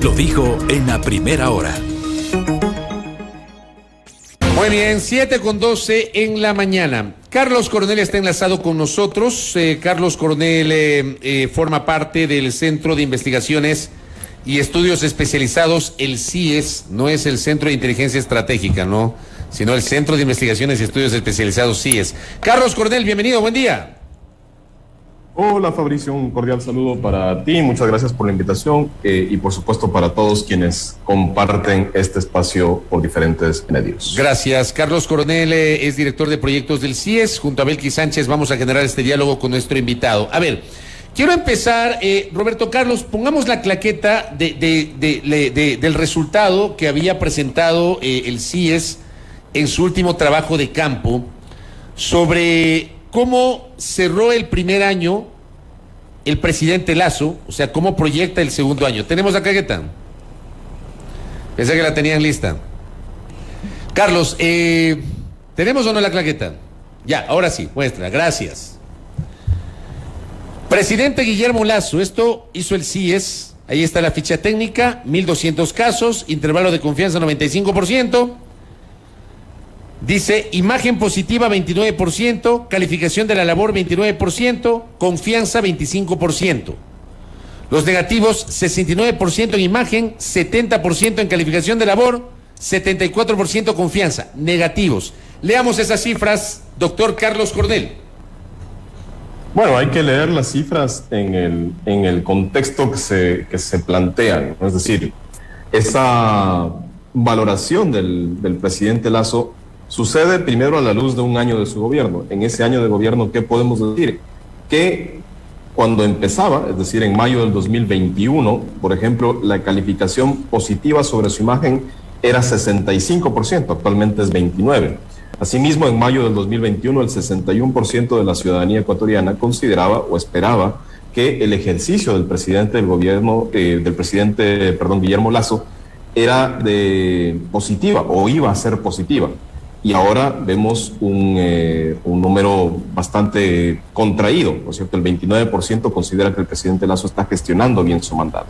Lo dijo en la primera hora. Muy bien, 7:12 en la mañana. Carlos Coronel está enlazado con nosotros. Carlos Coronel forma parte del Centro de Investigaciones y Estudios Especializados, el CIES, no es el Centro de Inteligencia Estratégica, ¿no? Sino el Centro de Investigaciones y Estudios Especializados, CIES. Carlos Coronel, bienvenido, buen día. Hola Fabricio, un cordial saludo para ti, muchas gracias por la invitación y por supuesto para todos quienes comparten este espacio por diferentes medios. Gracias. Carlos Coronel es director de proyectos del CIES. Junto a Belkis Sánchez vamos a generar este diálogo con nuestro invitado. A ver, quiero empezar, Roberto Carlos, pongamos la claqueta del resultado que había presentado el CIES en su último trabajo de campo sobre cómo cerró el primer año el presidente Lasso, o sea, cómo proyecta el segundo año. ¿Tenemos la claqueta? Pensé que la tenían lista. Carlos, ¿tenemos o no la claqueta? Ya, ahora sí, muestra, gracias. Presidente Guillermo Lasso, esto hizo el CIES, ahí está la ficha técnica, 1.200 casos, intervalo de confianza 95%. Dice, imagen positiva 29%, calificación de la labor 29%, confianza 25%. Los negativos 69% en imagen, 70% en calificación de labor, 74% confianza. Negativos. Leamos esas cifras, doctor Carlos Coronel. Bueno, hay que leer las cifras en el contexto que se plantean, ¿no? Es decir, esa valoración del presidente Lasso sucede primero a la luz de un año de su gobierno. En ese año de gobierno, ¿qué podemos decir? Que cuando empezaba, es decir, en mayo del 2021, por ejemplo, la calificación positiva sobre su imagen era 65%, actualmente es 29%. Asimismo, en mayo del 2021, el 61% de la ciudadanía ecuatoriana consideraba o esperaba que el ejercicio del presidente del gobierno, Guillermo Lasso, era positiva o iba a ser positiva. Y ahora vemos un número bastante contraído, ¿no es cierto? El 29% considera que el presidente Lasso está gestionando bien su mandato.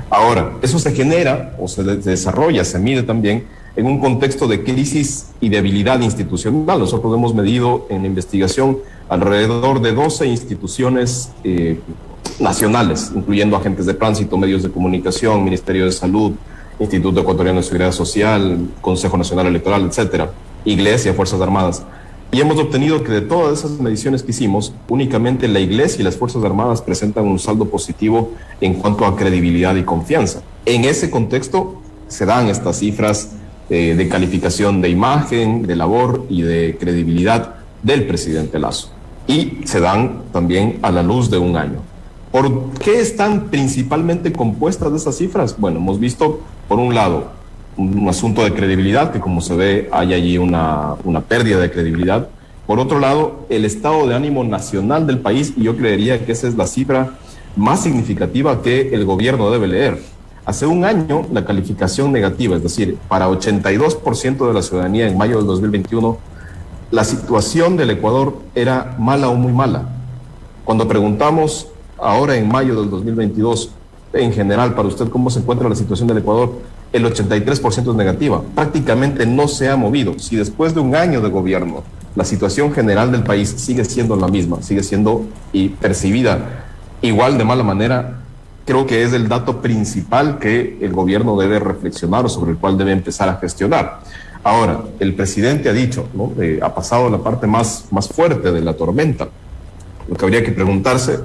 Ahora, eso se genera o se desarrolla, se mide también en un contexto de crisis y debilidad institucional. Nosotros hemos medido en la investigación alrededor de 12 instituciones nacionales, incluyendo agentes de tránsito, medios de comunicación, Ministerio de Salud, Instituto Ecuatoriano de Seguridad Social, Consejo Nacional Electoral, etcétera, Iglesia, Fuerzas Armadas. Y hemos obtenido que de todas esas mediciones que hicimos, únicamente la Iglesia y las Fuerzas Armadas presentan un saldo positivo en cuanto a credibilidad y confianza. En ese contexto se dan estas cifras de calificación de imagen, de labor y de credibilidad del presidente Lasso. Y se dan también a la luz de un año. ¿Por qué están principalmente compuestas de esas cifras? Bueno, hemos visto, por un lado, un asunto de credibilidad, que como se ve hay allí una pérdida de credibilidad. Por otro lado, el estado de ánimo nacional del país, y yo creería que esa es la cifra más significativa que el gobierno debe leer. Hace un año la calificación negativa, es decir, para 82% de la ciudadanía en mayo del 2021, la situación del Ecuador era mala o muy mala. Cuando preguntamos ahora en mayo del 2022, en general, para usted, ¿cómo se encuentra la situación del Ecuador? El 83% es negativa, prácticamente no se ha movido. Si después de un año de gobierno la situación general del país sigue siendo la misma, sigue siendo y percibida igual de mala manera, creo que es el dato principal que el gobierno debe reflexionar o sobre el cual debe empezar a gestionar. Ahora, el presidente ha dicho, ¿no? Ha pasado la parte más fuerte de la tormenta. Lo que habría que preguntarse,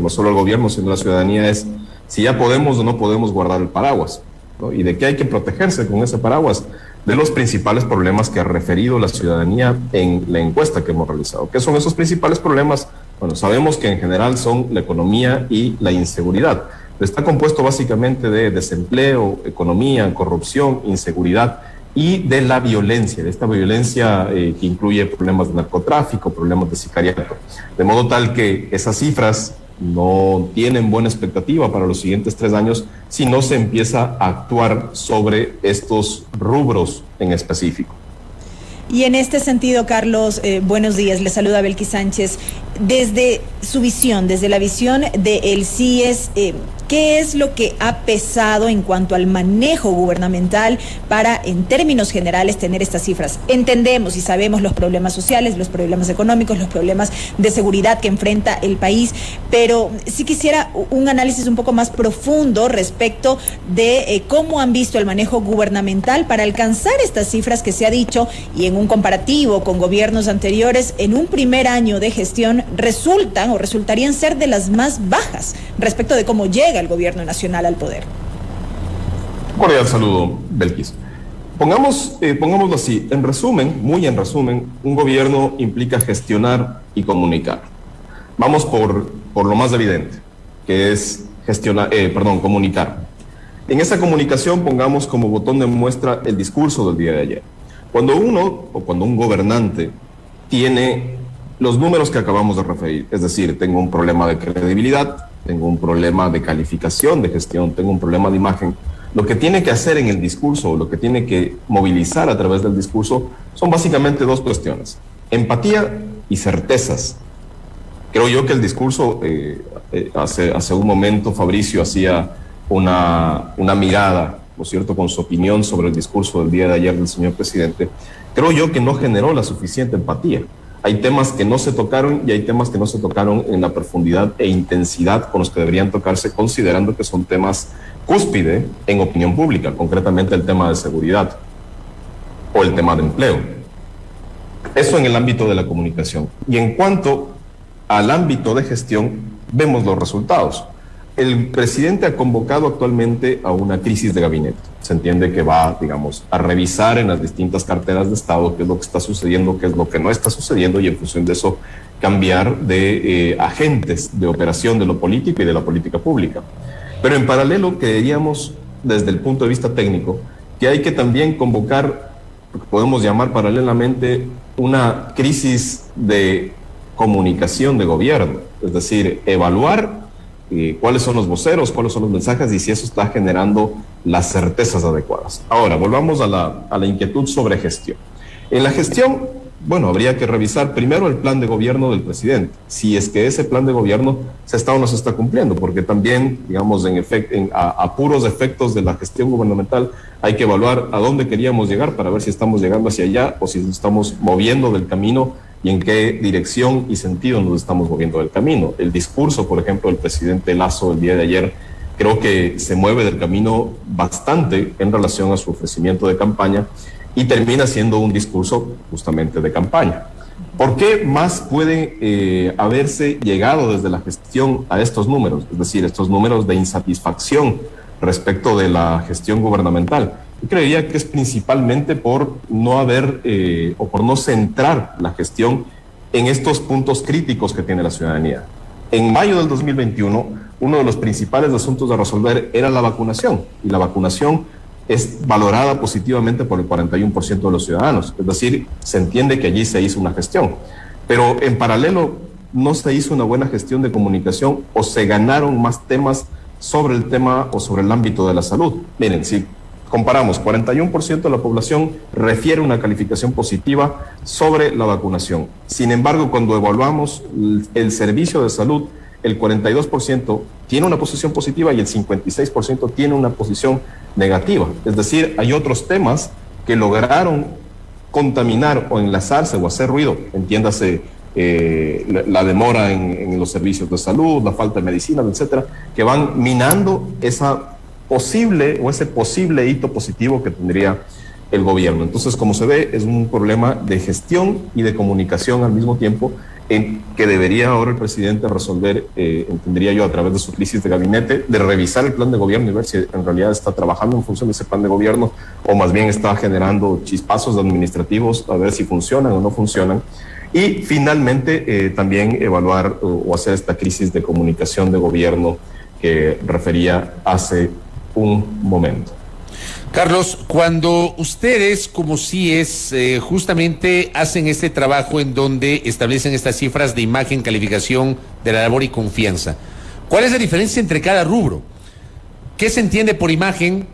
no solo al gobierno, sino a la ciudadanía, es si ya podemos o no podemos guardar el paraguas, ¿no? Y de qué hay que protegerse con ese paraguas, de los principales problemas que ha referido la ciudadanía en la encuesta que hemos realizado. ¿Qué son esos principales problemas? Bueno, sabemos que en general son la economía y la inseguridad. Está compuesto básicamente de desempleo, economía, corrupción, inseguridad y de la violencia, de esta violencia que incluye problemas de narcotráfico, problemas de sicariato. De modo tal que esas cifras no tienen buena expectativa para los siguientes 3 años si no se empieza a actuar sobre estos rubros en específico. Y en este sentido, Carlos, buenos días, le saluda Belkis Sánchez. Desde su visión, desde la visión del CIES, ¿Qué es lo que ha pesado en cuanto al manejo gubernamental para, en términos generales, tener estas cifras? Entendemos y sabemos los problemas sociales, los problemas económicos, los problemas de seguridad que enfrenta el país, pero sí quisiera un análisis un poco más profundo respecto de cómo han visto el manejo gubernamental para alcanzar estas cifras que se ha dicho, y en un comparativo con gobiernos anteriores, en un primer año de gestión resultan o resultarían ser de las más bajas respecto de cómo llega el gobierno nacional al poder. Cordial saludo, Belkis. Pongámoslo así, en resumen, muy en resumen, un gobierno implica gestionar y comunicar. Vamos por lo más evidente, que es comunicar. En esa comunicación pongamos como botón de muestra el discurso del día de ayer. Cuando un gobernante tiene los números que acabamos de referir, es decir, tengo un problema de credibilidad, tengo un problema de calificación, de gestión, tengo un problema de imagen, lo que tiene que hacer en el discurso, lo que tiene que movilizar a través del discurso, son básicamente dos cuestiones: empatía y certezas. Creo yo que el discurso, hace un momento Fabricio hacía una mirada, ¿no es cierto?, con su opinión sobre el discurso del día de ayer del señor presidente. Creo yo que no generó la suficiente empatía. Hay temas que no se tocaron y hay temas que no se tocaron en la profundidad e intensidad con los que deberían tocarse, considerando que son temas cúspide en opinión pública, concretamente el tema de seguridad o el tema de empleo. Eso en el ámbito de la comunicación. Y en cuanto al ámbito de gestión, vemos los resultados. El presidente ha convocado actualmente a una crisis de gabinete. Se entiende que va, digamos, a revisar en las distintas carteras de Estado qué es lo que está sucediendo, qué es lo que no está sucediendo, y en función de eso cambiar de agentes de operación de lo político y de la política pública. Pero en paralelo creeríamos, desde el punto de vista técnico, que hay que también convocar lo que podemos llamar paralelamente una crisis de comunicación de gobierno, es decir, evaluar cuáles son los voceros, cuáles son los mensajes y si eso está generando las certezas adecuadas. Ahora, volvamos a la inquietud sobre gestión. En la gestión, bueno, habría que revisar primero el plan de gobierno del presidente, si es que ese plan de gobierno se está o no se está cumpliendo, porque también, digamos, a puros efectos de la gestión gubernamental, hay que evaluar a dónde queríamos llegar para ver si estamos llegando hacia allá o si nos estamos moviendo del camino y en qué dirección y sentido nos estamos moviendo del camino. El discurso, por ejemplo, del presidente Lasso el día de ayer, creo que se mueve del camino bastante en relación a su ofrecimiento de campaña y termina siendo un discurso justamente de campaña. ¿Por qué más puede haberse llegado desde la gestión a estos números? Es decir, estos números de insatisfacción respecto de la gestión gubernamental. Yo creería que es principalmente por no haber o por no centrar la gestión en estos puntos críticos que tiene la ciudadanía. En mayo del 2021, uno de los principales asuntos a resolver era la vacunación, y la vacunación es valorada positivamente por el 41% de los ciudadanos. Es decir, se entiende que allí se hizo una gestión, pero en paralelo no se hizo una buena gestión de comunicación o se ganaron más temas sobre el tema o sobre el ámbito de la salud. Miren, si comparamos, 41% de la población refiere una calificación positiva sobre la vacunación. Sin embargo, cuando evaluamos el servicio de salud, el 42% tiene una posición positiva y el 56% tiene una posición negativa. Es decir, hay otros temas que lograron contaminar o enlazarse o hacer ruido, entiéndase, la demora en los servicios de salud, la falta de medicinas, etcétera, que van minando ese posible hito positivo que tendría el gobierno. Entonces, como se ve, es un problema de gestión y de comunicación al mismo tiempo, en que debería ahora el presidente resolver, entendería yo, a través de su crisis de gabinete, de revisar el plan de gobierno y ver si en realidad está trabajando en función de ese plan de gobierno o más bien está generando chispazos administrativos a ver si funcionan o no funcionan. Y finalmente también evaluar o hacer esta crisis de comunicación de gobierno que refería hace un momento. Carlos, cuando ustedes como CIES justamente hacen este trabajo en donde establecen estas cifras de imagen, calificación de la labor y confianza, ¿cuál es la diferencia entre cada rubro? ¿Qué se entiende por imagen,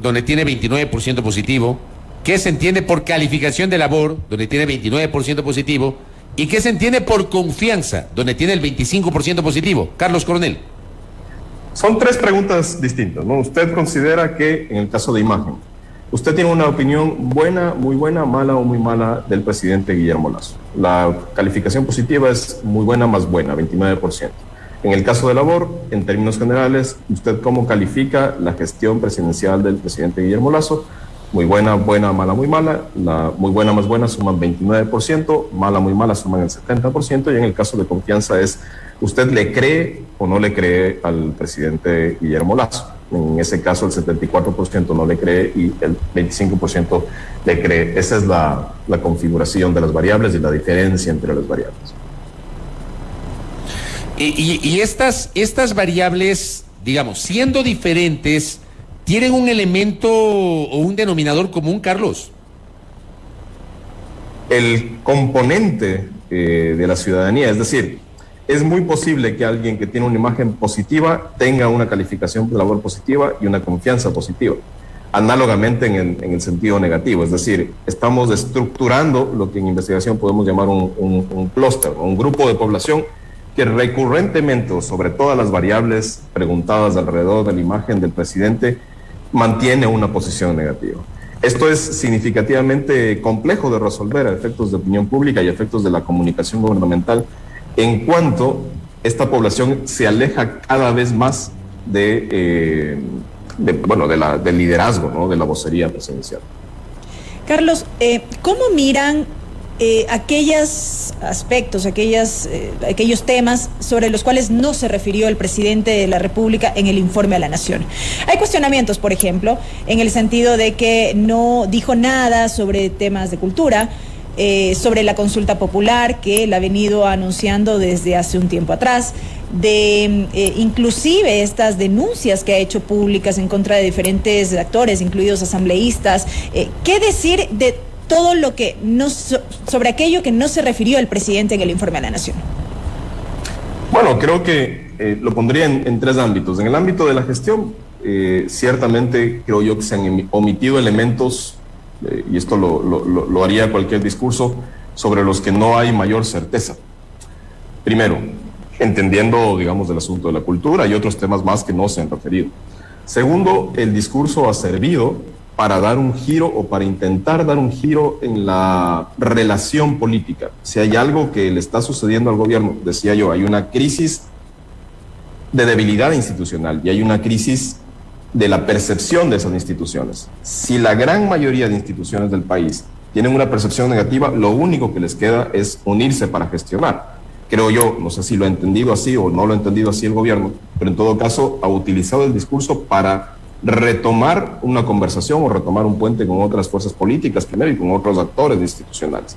donde tiene 29% positivo? ¿Qué se entiende por calificación de labor, donde tiene 29% positivo? ¿Y qué se entiende por confianza, donde tiene el 25% positivo? Carlos Coronel. Son tres preguntas distintas, ¿no? Usted considera que, en el caso de imagen, usted tiene una opinión buena, muy buena, mala o muy mala del presidente Guillermo Lasso. La calificación positiva es muy buena más buena, 29%. En el caso de labor, en términos generales, ¿usted cómo califica la gestión presidencial del presidente Guillermo Lasso? Muy buena, buena, mala, muy mala. La muy buena más buena suman 29%, mala, muy mala suman el 70%, y en el caso de confianza es, ¿usted le cree o no le cree al presidente Guillermo Lasso? En ese caso el 74% no le cree y el 25% le cree. Esa es la configuración de las variables y la diferencia entre las variables. Y estas variables, digamos, siendo diferentes, ¿tienen un elemento o un denominador común, Carlos? El componente de la ciudadanía, es decir, es muy posible que alguien que tiene una imagen positiva tenga una calificación de labor positiva y una confianza positiva. Análogamente en el sentido negativo, es decir, estamos estructurando lo que en investigación podemos llamar un clúster, un grupo de población que recurrentemente, o sobre todas las variables preguntadas alrededor de la imagen del presidente, mantiene una posición negativa. Esto es significativamente complejo de resolver a efectos de opinión pública y a efectos de la comunicación gubernamental, en cuanto esta población se aleja cada vez más del liderazgo, ¿no?, de la vocería presidencial. Carlos, ¿cómo miran aquellos aspectos, aquellos temas sobre los cuales no se refirió el presidente de la República en el informe a la Nación? Hay cuestionamientos, por ejemplo, en el sentido de que no dijo nada sobre temas de cultura, sobre la consulta popular que él ha venido anunciando desde hace un tiempo atrás, de inclusive estas denuncias que ha hecho públicas en contra de diferentes actores, incluidos asambleístas. ¿Qué decir de todo lo que sobre aquello que no se refirió el presidente en el informe a la Nación? Bueno, creo que lo pondría en tres ámbitos. En el ámbito de la gestión, ciertamente creo yo que se han omitido elementos, y esto lo haría cualquier discurso, sobre los que no hay mayor certeza. Primero, entendiendo, digamos, del asunto de la cultura y otros temas más que no se han referido. Segundo, el discurso ha servido para dar un giro o para intentar dar un giro en la relación política. Si hay algo que le está sucediendo al gobierno, decía yo, hay una crisis de debilidad institucional y hay una crisis de la percepción de esas instituciones. Si la gran mayoría de instituciones del país tienen una percepción negativa, lo único que les queda es unirse para gestionar. Creo yo, no sé si lo ha entendido así o no lo ha entendido así el gobierno, pero en todo caso ha utilizado el discurso para retomar una conversación o retomar un puente con otras fuerzas políticas primero y con otros actores institucionales.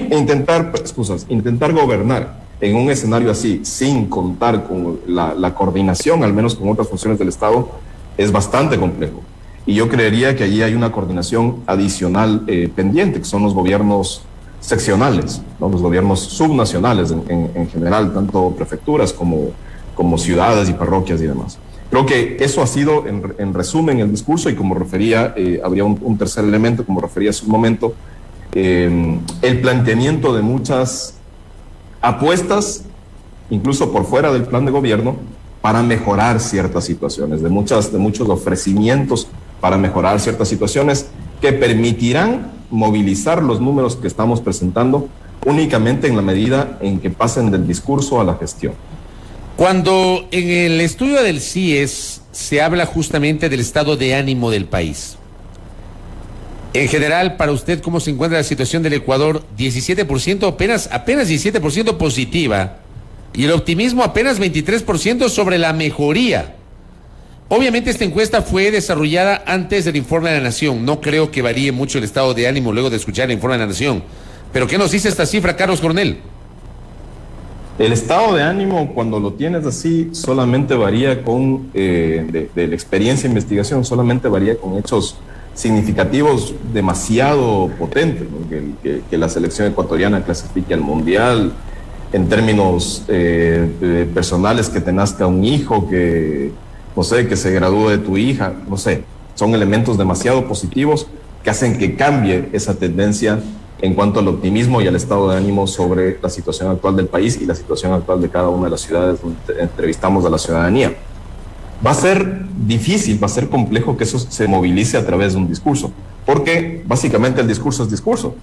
Intentar gobernar en un escenario así, sin contar con la coordinación, al menos con otras funciones del Estado, es bastante complejo. Y yo creería que allí hay una coordinación adicional pendiente, que son los gobiernos seccionales, ¿no?, los gobiernos subnacionales en general, tanto prefecturas como ciudades y parroquias y demás. Creo que eso ha sido, en resumen, el discurso, y como refería, habría un tercer elemento, como refería hace un momento, el planteamiento de muchas apuestas, incluso por fuera del plan de gobierno, para mejorar ciertas situaciones, de muchos ofrecimientos para mejorar ciertas situaciones que permitirán movilizar los números que estamos presentando únicamente en la medida en que pasen del discurso a la gestión. Cuando en el estudio del CIES se habla justamente del estado de ánimo del país, en general, para usted, ¿cómo se encuentra la situación del Ecuador? 17%, apenas 17% positiva, y el optimismo apenas 23% sobre la mejoría. Obviamente esta encuesta fue desarrollada antes del informe de la Nación. No creo que varíe mucho el estado de ánimo luego de escuchar el informe de la Nación. Pero ¿qué nos dice esta cifra, Carlos Coronel? El estado de ánimo, cuando lo tienes así, solamente varía con, de la experiencia de investigación, solamente varía con hechos significativos demasiado potentes, ¿no? Que la selección ecuatoriana clasifique al Mundial, en términos personales, que te nazca un hijo, que, no sé, que se gradúe de tu hija, no sé, son elementos demasiado positivos que hacen que cambie esa tendencia en cuanto al optimismo y al estado de ánimo sobre la situación actual del país y la situación actual de cada una de las ciudades donde entrevistamos a la ciudadanía. va a ser difícil, va a ser complejo que eso se movilice a través de un discurso, porque básicamente el discurso es discurso.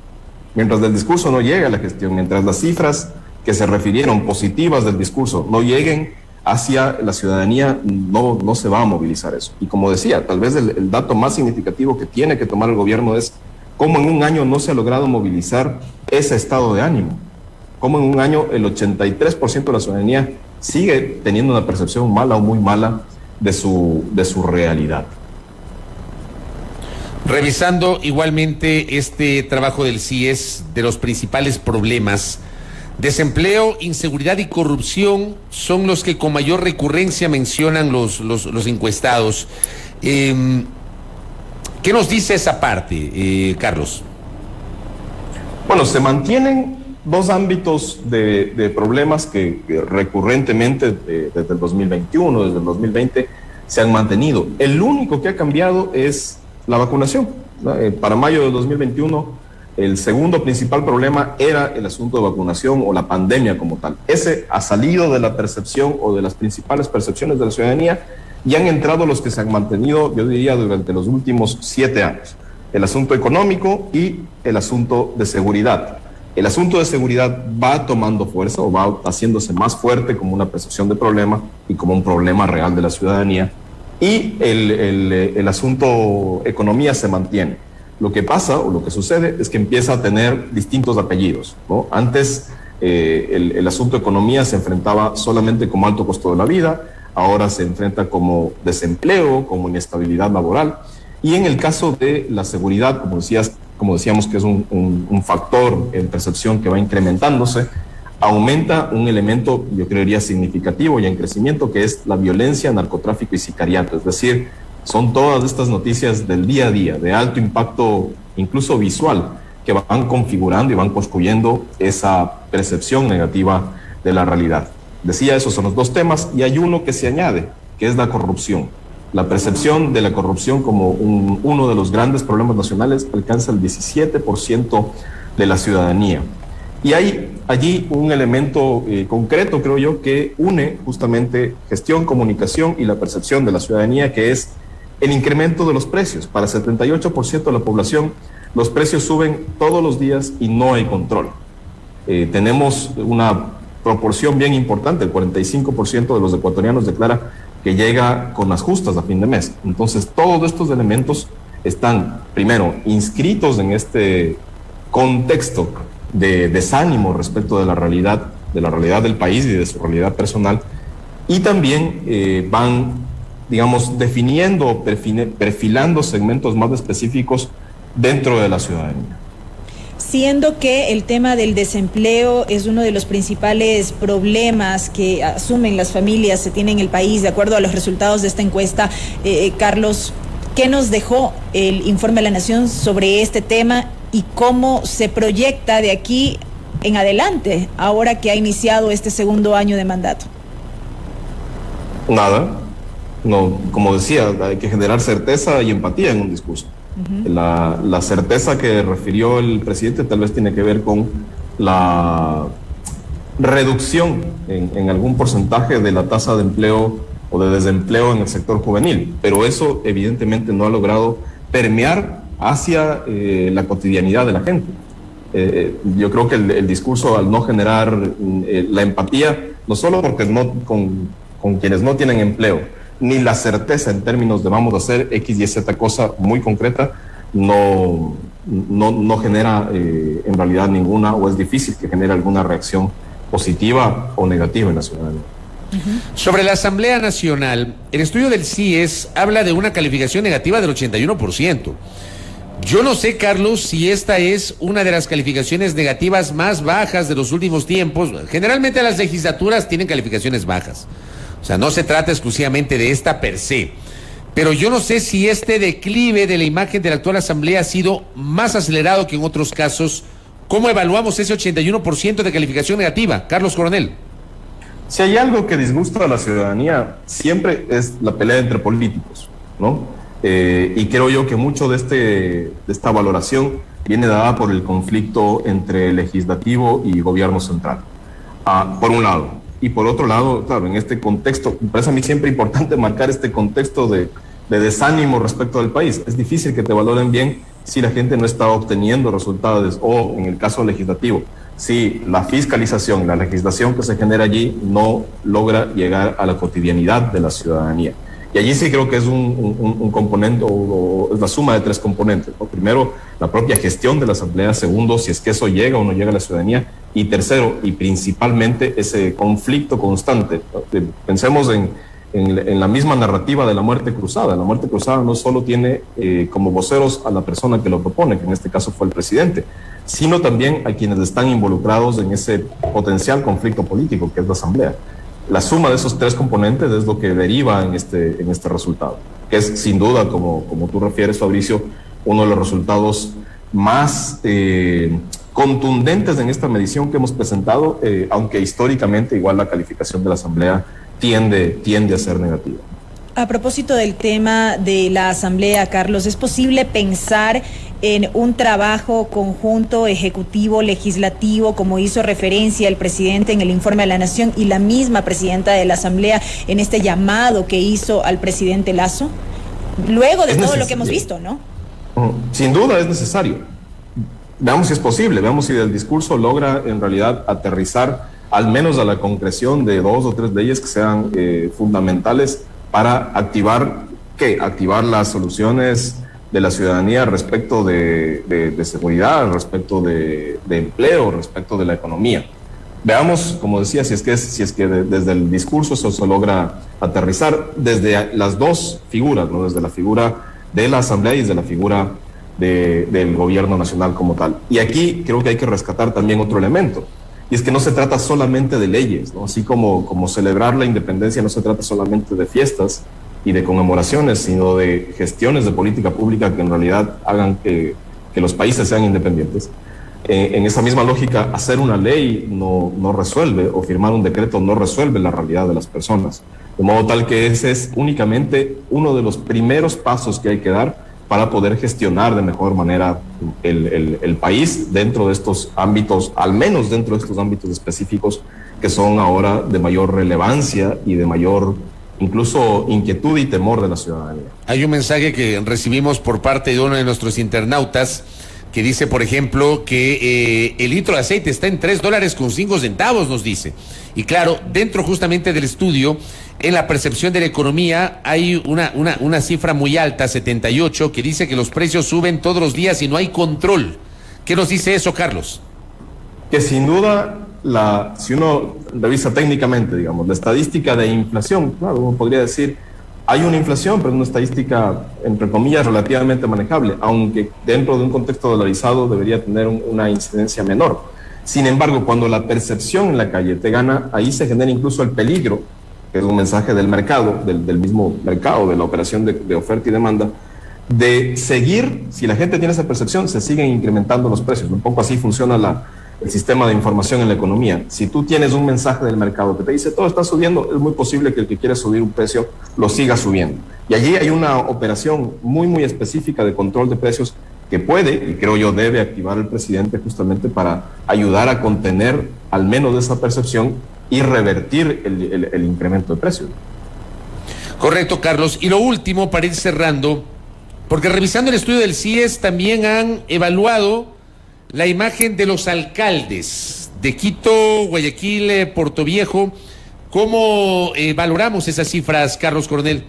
Mientras el discurso no llegue a la gestión, mientras las cifras que se refirieron positivas del discurso no lleguen hacia la ciudadanía, no se va a movilizar eso. Y como decía, tal vez el dato más significativo que tiene que tomar el gobierno es cómo en un año no se ha logrado movilizar ese estado de ánimo. Cómo en un año el 83% de la ciudadanía sigue teniendo una percepción mala o muy mala de su realidad. Revisando igualmente este trabajo del CIES, de los principales problemas, desempleo, inseguridad y corrupción son los que con mayor recurrencia mencionan los encuestados. ¿Qué nos dice esa parte, Carlos? Bueno, se mantienen dos ámbitos de problemas que recurrentemente desde el 2021, desde el 2020, se han mantenido. El único que ha cambiado es la vacunación. Para mayo de 2021, el segundo principal problema era el asunto de vacunación o la pandemia como tal. Ese ha salido de la percepción o de las principales percepciones de la ciudadanía y han entrado los que se han mantenido, yo diría, durante los últimos 7 años. El asunto económico y el asunto de seguridad. El asunto de seguridad va tomando fuerza o va haciéndose más fuerte como una percepción de problema y como un problema real de la ciudadanía. Y el asunto economía se mantiene. Lo que pasa o lo que sucede es que empieza a tener distintos apellidos, ¿no? Antes el asunto economía se enfrentaba solamente como alto costo de la vida, ahora se enfrenta como desempleo, como inestabilidad laboral. Y en el caso de la seguridad, como decíamos que es un factor en percepción que va incrementándose, aumenta un elemento, yo creería, significativo y en crecimiento, que es la violencia, narcotráfico y sicariato. Es decir, son todas estas noticias del día a día, de alto impacto, incluso visual, que van configurando y van construyendo esa percepción negativa de la realidad. Decía, esos son los dos temas, y hay uno que se añade, que es la corrupción. La percepción de la corrupción como uno de los grandes problemas nacionales alcanza el 17% de la ciudadanía. Y hay allí un elemento concreto, creo yo, que une justamente gestión, comunicación y la percepción de la ciudadanía, que es el incremento de los precios. Para el 78% de la población, los precios suben todos los días y no hay control. Tenemos una proporción bien importante, el 45% de los ecuatorianos declara que llega con las justas a fin de mes. Entonces, todos estos elementos están, primero, inscritos en este contexto de desánimo respecto de la realidad del país y de su realidad personal, y también van, digamos, definiendo, perfilando segmentos más específicos dentro de la ciudadanía. Siendo que el tema del desempleo es uno de los principales problemas que asumen las familias, se tiene en el país, de acuerdo a los resultados de esta encuesta, Carlos, ¿qué nos dejó el informe de la Nación sobre este tema y cómo se proyecta de aquí en adelante, ahora que ha iniciado este segundo año de mandato? Nada. No, como decía, hay que generar certeza y empatía en un discurso. La certeza que refirió el presidente tal vez tiene que ver con la reducción en algún porcentaje de la tasa de empleo o de desempleo en el sector juvenil, pero eso evidentemente no ha logrado permear hacia la cotidianidad de la gente. Yo creo que el discurso, al no generar la empatía, no solo porque con quienes no tienen empleo, ni la certeza en términos de vamos a hacer X y Z cosa muy concreta, no genera en realidad ninguna, o es difícil que genere alguna reacción positiva o negativa en la ciudadanía. Sobre la Asamblea Nacional, el estudio del CIES habla de una calificación negativa del 81%. Yo no sé, Carlos, si esta es una de las calificaciones negativas más bajas de los últimos tiempos. Generalmente las legislaturas tienen calificaciones bajas. O sea, no se trata exclusivamente de esta per se. Pero yo no sé si este declive de la imagen de la actual Asamblea ha sido más acelerado que en otros casos. ¿Cómo evaluamos ese 81% de calificación negativa? Carlos Coronel. Si hay algo que disgusta a la ciudadanía, siempre es la pelea entre políticos, ¿no? Y creo yo que mucho de esta valoración viene dada por el conflicto entre legislativo y gobierno central. Por un lado. y por otro lado, claro, en este contexto, me parece a mí siempre importante marcar este contexto de desánimo respecto del país. Es difícil que te valoren bien si la gente no está obteniendo resultados, o en el caso legislativo, si la fiscalización, la legislación que se genera allí no logra llegar a la cotidianidad de la ciudadanía. Y allí sí creo que es un componente, o es la suma de tres componentes, ¿no? Primero, la propia gestión de la Asamblea. Segundo, si es que eso llega o no llega a la ciudadanía. Y tercero, y principalmente, ese conflicto constante, ¿no? Pensemos en la misma narrativa de la muerte cruzada. La muerte cruzada no solo tiene como voceros a la persona que lo propone, que en este caso fue el presidente, sino también a quienes están involucrados en ese potencial conflicto político que es la Asamblea. La suma de esos tres componentes es lo que deriva en este resultado, que es sin duda, como tú refieres, Fabricio, uno de los resultados más contundentes en esta medición que hemos presentado, aunque históricamente igual la calificación de la Asamblea tiende a ser negativa. A propósito del tema de la Asamblea, Carlos, ¿es posible pensar en un trabajo conjunto ejecutivo, legislativo, como hizo referencia el presidente en el informe a la Nación y la misma presidenta de la Asamblea en este llamado que hizo al presidente Lasso? Luego de todo lo que hemos visto, ¿no? Sin duda es necesario. Veamos si es posible, veamos si el discurso logra en realidad aterrizar al menos a la concreción de 2 o 3 leyes que sean fundamentales para activar las soluciones de la ciudadanía respecto de seguridad, respecto de empleo, respecto de la economía. Veamos, como decía, si es que desde el discurso eso se logra aterrizar desde las dos figuras, ¿no? Desde la figura de la Asamblea y desde la figura del gobierno nacional como tal. Y aquí creo que hay que rescatar también otro elemento, y es que no se trata solamente de leyes, ¿no? Así como celebrar la independencia no se trata solamente de fiestas y de conmemoraciones, sino de gestiones de política pública que en realidad hagan que los países sean independientes. En esa misma lógica, hacer una ley no resuelve, o firmar un decreto no resuelve la realidad de las personas. De modo tal que ese es únicamente uno de los primeros pasos que hay que dar para poder gestionar de mejor manera el país dentro de estos ámbitos, al menos dentro de estos ámbitos específicos que son ahora de mayor relevancia y de mayor incluso inquietud y temor de la ciudadanía. Hay un mensaje que recibimos por parte de uno de nuestros internautas que dice, por ejemplo, que el litro de aceite está en $3.05, nos dice. Y claro, dentro justamente del estudio, en la percepción de la economía, hay una cifra muy alta, 78, que dice que los precios suben todos los días y no hay control. ¿Qué nos dice eso, Carlos? Que sin duda, si uno revisa técnicamente, digamos, la estadística de inflación, claro, uno podría decir, hay una inflación, pero es una estadística, entre comillas, relativamente manejable, aunque dentro de un contexto dolarizado debería tener una incidencia menor. Sin embargo, cuando la percepción en la calle te gana, ahí se genera incluso el peligro, que es un mensaje del mercado, del mismo mercado, de la operación de oferta y demanda, de seguir, si la gente tiene esa percepción, se siguen incrementando los precios. Un poco así funciona el sistema de información en la economía. Si tú tienes un mensaje del mercado que te dice todo está subiendo, es muy posible que el que quiere subir un precio lo siga subiendo. Y allí hay una operación muy, muy específica de control de precios que puede, y creo yo debe activar el presidente justamente para ayudar a contener al menos esa percepción y revertir el incremento de precios. Correcto, Carlos. Y lo último, para ir cerrando, porque revisando el estudio del CIES también han evaluado la imagen de los alcaldes de Quito, Guayaquil, Puerto Viejo. ¿Cómo valoramos esas cifras, Carlos Coronel?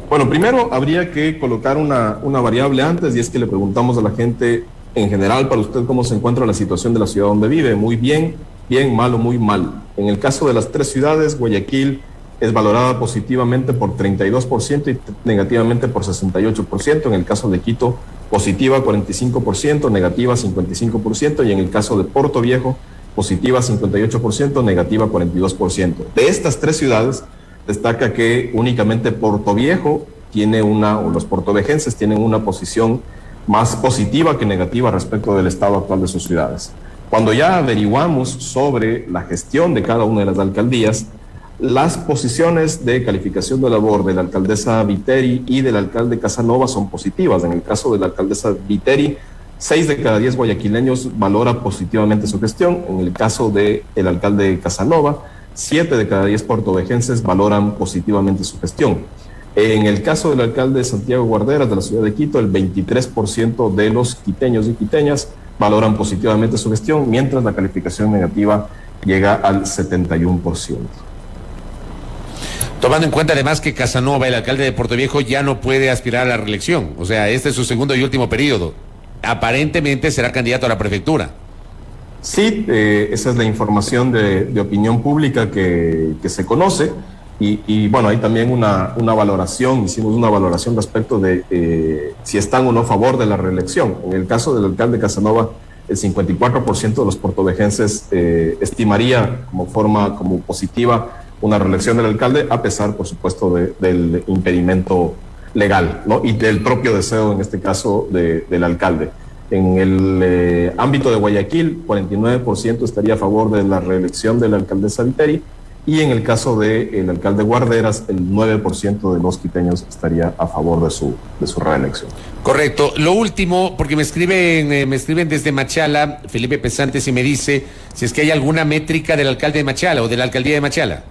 Bueno, primero habría que colocar una variable antes, y es que le preguntamos a la gente en general, para usted, cómo se encuentra la situación de la ciudad donde vive. Muy bien, bien, mal o muy mal. En el caso de las 3 ciudades, Guayaquil es valorada positivamente por 32% y negativamente por 68%. En el caso de Quito, positiva 45%, negativa 55%, y en el caso de Puerto Viejo, positiva 58%, negativa 42%. De estas 3 ciudades, destaca que únicamente Puerto Viejo o los puertovejenses tienen una posición más positiva que negativa respecto del estado actual de sus ciudades. Cuando ya averiguamos sobre la gestión de cada una de las alcaldías, las posiciones de calificación de labor de la alcaldesa Viteri y del alcalde Casanova son positivas. En el caso de la alcaldesa Viteri, 6 de cada 10 guayaquileños valora positivamente su gestión. En el caso del alcalde Casanova, 7 de cada 10 portovejenses valoran positivamente su gestión. En el caso del alcalde Santiago Guarderas de la ciudad de Quito, el 23% de los quiteños y quiteñas valoran positivamente su gestión, mientras la calificación negativa llega al 71%. Tomando en cuenta además que Casanova, el alcalde de Puerto Viejo, ya no puede aspirar a la reelección. O sea, este es su segundo y último periodo. Aparentemente será candidato a la prefectura. Sí, esa es la información de opinión pública que se conoce. Y bueno, hay también una valoración, hicimos una valoración respecto de si están o no a favor de la reelección. En el caso del alcalde Casanova, el 54% de los portovejenses estimaría como positiva una reelección del alcalde, a pesar, por supuesto, del impedimento legal, ¿no? Y del propio deseo, en este caso, del alcalde. En el ámbito de Guayaquil, 49% estaría a favor de la reelección de la alcaldesa Viteri, y en el caso del alcalde Guarderas, el 9% de los quiteños estaría a favor de su reelección. Correcto. Lo último, porque me escriben desde Machala, Felipe Pesantes, y me dice si es que hay alguna métrica del alcalde de Machala o de la alcaldía de Machala.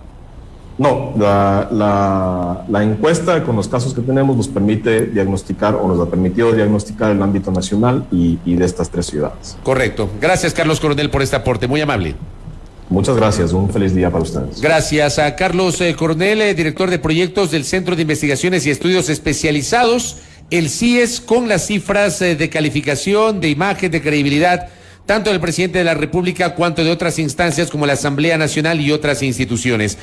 No, la encuesta con los casos que tenemos nos permite diagnosticar, o nos ha permitido diagnosticar el ámbito nacional y de estas 3 ciudades. Correcto. Gracias, Carlos Coronel, por este aporte. Muy amable. Muchas gracias, un feliz día para ustedes. Gracias a Carlos Coronel, director de proyectos del Centro de Investigaciones y Estudios Especializados, el CIES, con las cifras de calificación, de imagen, de credibilidad, tanto del presidente de la República cuanto de otras instancias como la Asamblea Nacional y otras instituciones.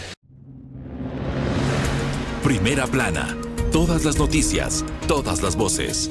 Primera plana. Todas las noticias, todas las voces.